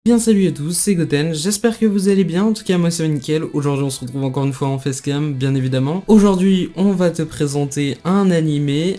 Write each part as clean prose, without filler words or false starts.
Bien salut à tous, c'est Goten, j'espère que vous allez bien, en tout cas moi ça va nickel. Aujourd'hui on se retrouve encore une fois en facecam, bien évidemment. Aujourd'hui on va te présenter un animé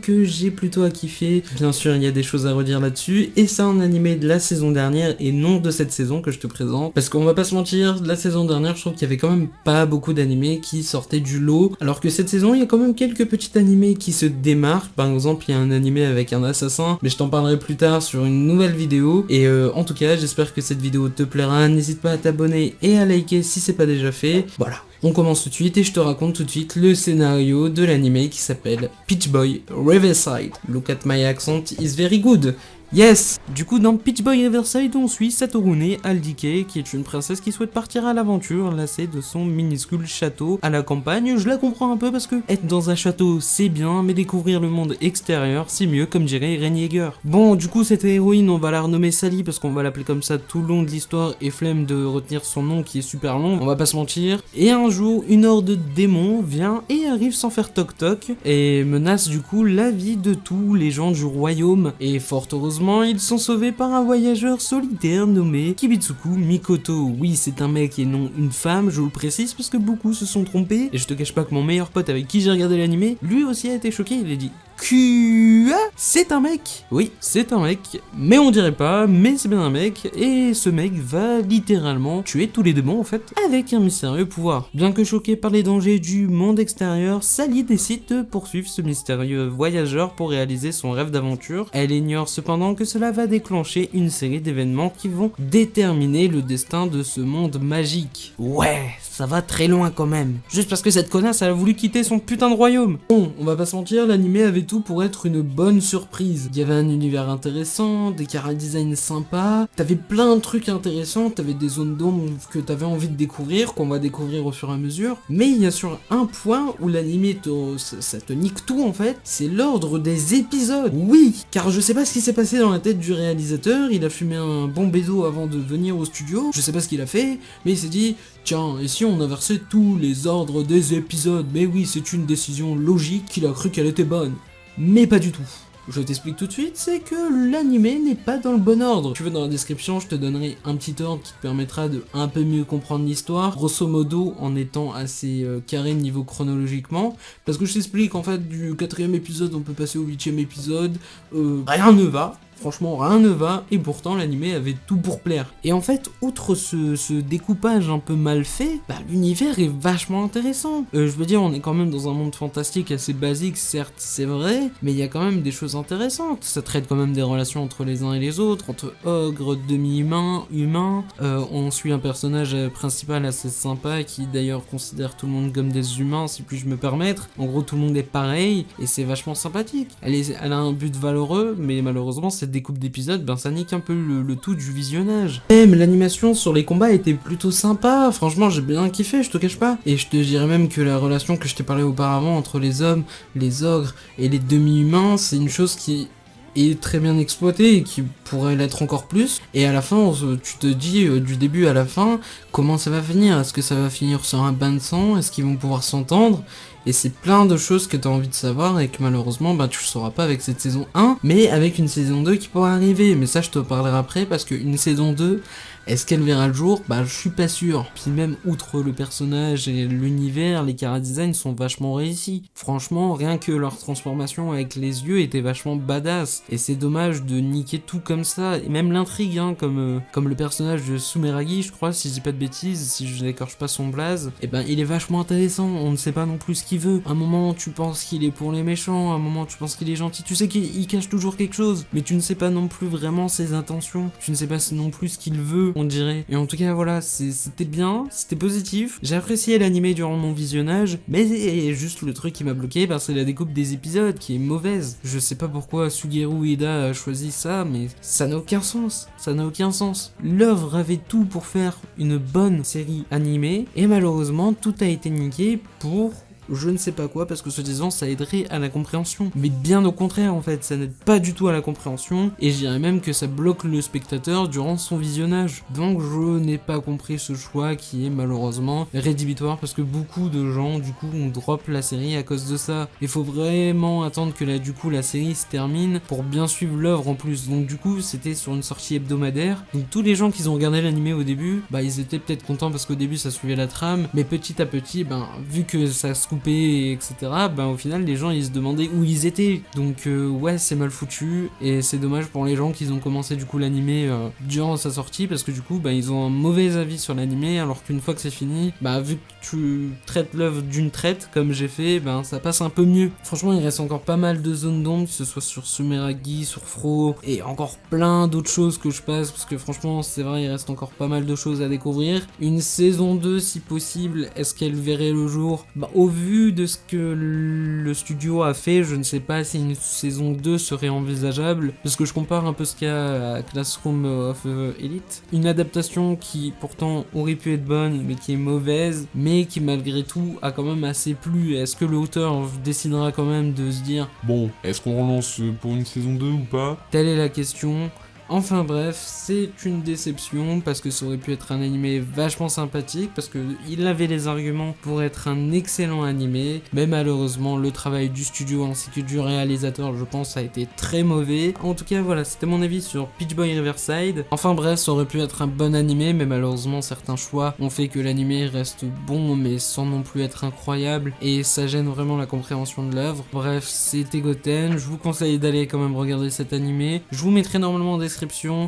que j'ai plutôt à kiffer. Bien sûr il y a des choses à redire là-dessus, et c'est un animé de la saison dernière et non de cette saison que je te présente. Parce qu'on va pas se mentir, la saison dernière je trouve qu'il y avait quand même pas beaucoup d'animés qui sortaient du lot, alors que cette saison il y a quand même quelques petits animés qui se démarquent. Par exemple il y a un animé avec un assassin, mais je t'en parlerai plus tard sur une nouvelle vidéo, et en tout cas j'espère que cette vidéo te plaira, n'hésite pas à t'abonner et à liker si c'est pas déjà fait. Voilà, on commence tout de suite et je te raconte tout de suite le scénario de l'anime qui s'appelle Peach Boy Riverside. Look at my accent is very good. Yes! Du coup, dans Peach Boy Riverside, on suit Satorune Aldike, qui est une princesse qui souhaite partir à l'aventure, lassée de son minuscule château à la campagne. Je la comprends un peu parce que être dans un château, c'est bien, mais découvrir le monde extérieur, c'est mieux, comme dirait Eren Yeager. Bon, du coup, cette héroïne, on va la renommer Sally, parce qu'on va l'appeler comme ça tout le long de l'histoire, et flemme de retenir son nom qui est super long, on va pas se mentir. Et un jour, une horde de démons vient et arrive sans faire toc-toc, et menace du coup la vie de tous les gens du royaume, et fort heureusement, ils sont sauvés par un voyageur solitaire nommé Kibitsuku Mikoto. Oui, c'est un mec et non une femme, je vous le précise parce que beaucoup se sont trompés. Et je te cache pas que mon meilleur pote avec qui j'ai regardé l'animé, lui aussi a été choqué, il a dit Quoi? C'est un mec? Oui, c'est un mec, mais on dirait pas, mais c'est bien un mec, et ce mec va littéralement tuer tous les démons en fait, avec un mystérieux pouvoir. Bien que choqué par les dangers du monde extérieur, Sally décide de poursuivre ce mystérieux voyageur pour réaliser son rêve d'aventure. Elle ignore cependant que cela va déclencher une série d'événements qui vont déterminer le destin de ce monde magique. Ouais, ça va très loin quand même. Juste parce que cette connasse elle a voulu quitter son putain de royaume. Bon, on va pas se mentir, l'animé avait tout pour être une bonne surprise. Il y avait un univers intéressant, des chara-design sympas, t'avais plein de trucs intéressants, t'avais des zones d'ombre que t'avais envie de découvrir, qu'on va découvrir au fur et à mesure. Mais il y a sur un point où l'animé ça te nique tout en fait, c'est l'ordre des épisodes. Oui, car je sais pas ce qui s'est passé dans la tête du réalisateur, il a fumé un bon bédo avant de venir au studio, je sais pas ce qu'il a fait, mais il s'est dit tiens, et si on inversait tous les ordres des épisodes? Mais oui, c'est une décision logique, il a cru qu'elle était bonne. Mais pas du tout. Je t'explique tout de suite, c'est que l'animé n'est pas dans le bon ordre. Tu veux, dans la description, je te donnerai un petit ordre qui te permettra de un peu mieux comprendre l'histoire, grosso modo en étant assez carré niveau chronologiquement, parce que je t'explique, en fait, du 4ème épisode, on peut passer au 8ème épisode, rien ne va. Franchement, rien ne va, et pourtant l'animé avait tout pour plaire. Et en fait, outre ce découpage un peu mal fait, l'univers est vachement intéressant. Je veux dire, on est quand même dans un monde fantastique assez basique, certes, c'est vrai, mais il y a quand même des choses intéressantes. Ça traite quand même des relations entre les uns et les autres, entre ogres, demi-humains, humains. On suit un personnage principal assez sympa, qui d'ailleurs considère tout le monde comme des humains, si puis-je me permettre. En gros, tout le monde est pareil, et c'est vachement sympathique. Elle a un but valeureux, mais malheureusement, cette découpe d'épisodes, ça nique un peu le tout du visionnage. Même l'animation sur les combats était plutôt sympa, franchement j'ai bien kiffé, je te cache pas. Et je te dirais même que la relation que je t'ai parlé auparavant entre les hommes, les ogres et les demi-humains, c'est une chose qui est très bien exploitée et qui pourrait l'être encore plus. Et à la fin, tu te dis du début à la fin, comment ça va finir? Est-ce que ça va finir sur un bain de sang? Est-ce qu'ils vont pouvoir s'entendre? Et c'est plein de choses que tu as envie de savoir et que malheureusement tu le sauras pas avec cette saison 1, mais avec une saison 2 qui pourra arriver. Mais ça je te parlerai après, parce qu'une saison 2, est-ce qu'elle verra le jour? Je suis pas sûr. Puis même outre le personnage et l'univers, les chara-design sont vachement réussis. Franchement, rien que leur transformation avec les yeux était vachement badass. Et c'est dommage de niquer tout comme ça. Et même l'intrigue, comme le personnage de Sumeragi, je crois, si je dis pas de bêtises, si je n'écorche pas son blaze, il est vachement intéressant. On ne sait pas non plus ce qu'il veut. Un moment, tu penses qu'il est pour les méchants, un moment, tu penses qu'il est gentil. Tu sais qu'il cache toujours quelque chose, mais tu ne sais pas non plus vraiment ses intentions. Tu ne sais pas non plus ce qu'il veut, on dirait. Et en tout cas, voilà, c'était bien, c'était positif. J'ai apprécié l'animé durant mon visionnage, mais juste le truc qui m'a bloqué, c'est la découpe des épisodes qui est mauvaise. Je sais pas pourquoi Sugeru Ida a choisi ça, mais ça n'a aucun sens. Ça n'a aucun sens. L'œuvre avait tout pour faire une bonne série animée, et malheureusement, tout a été niqué pour je ne sais pas quoi, parce que soi-disant ça aiderait à la compréhension. Mais bien au contraire en fait, ça n'aide pas du tout à la compréhension, et je dirais même que ça bloque le spectateur durant son visionnage. Donc je n'ai pas compris ce choix qui est malheureusement rédhibitoire, parce que beaucoup de gens du coup on drop la série à cause de ça. Il faut vraiment attendre que la série se termine pour bien suivre l'œuvre en plus. Donc du coup c'était sur une sortie hebdomadaire, donc tous les gens qui ont regardé l'animé au début, bah ils étaient peut-être contents parce qu'au début ça suivait la trame, mais petit à petit, vu que ça se coupait etc, au final les gens ils se demandaient où ils étaient. Donc ouais, c'est mal foutu, et c'est dommage pour les gens qui ont commencé du coup l'animé durant sa sortie, parce que du coup ils ont un mauvais avis sur l'animé, alors qu'une fois que c'est fini, vu que tu traites l'œuvre d'une traite comme j'ai fait, ça passe un peu mieux. Franchement, il reste encore pas mal de zones d'ombre, que ce soit sur Sumeragi, sur Fro, et encore plein d'autres choses que je passe, parce que franchement c'est vrai, il reste encore pas mal de choses à découvrir. Une saison 2 si possible, est-ce qu'elle verrait le jour? Au vu de ce que le studio a fait, je ne sais pas si une saison 2 serait envisageable, parce que je compare un peu ce qu'il y a à Classroom of Elite, une adaptation qui pourtant aurait pu être bonne mais qui est mauvaise, mais qui malgré tout a quand même assez plu. Est-ce que l'auteur décidera quand même de se dire bon, est-ce qu'on relance pour une saison 2 ou pas? Telle est la question. Enfin bref, c'est une déception, parce que ça aurait pu être un animé vachement sympathique, parce que il avait les arguments pour être un excellent animé, mais malheureusement le travail du studio ainsi que du réalisateur, je pense, a été très mauvais. En tout cas voilà, c'était mon avis sur Peach Boy Riverside. Enfin bref, ça aurait pu être un bon animé, mais malheureusement certains choix ont fait que l'animé reste bon mais sans non plus être incroyable, et ça gêne vraiment la compréhension de l'œuvre. Bref, c'était Goten, je vous conseille d'aller quand même regarder cet animé. Je vous mettrai normalement en description,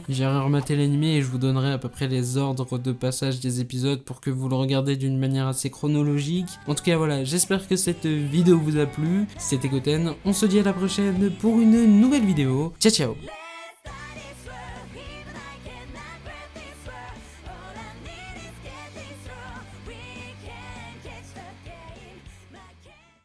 j'irai remater l'animé et je vous donnerai à peu près les ordres de passage des épisodes pour que vous le regardez d'une manière assez chronologique. En tout cas voilà, j'espère que cette vidéo vous a plu. C'était Goten, on se dit à la prochaine pour une nouvelle vidéo. Ciao ciao.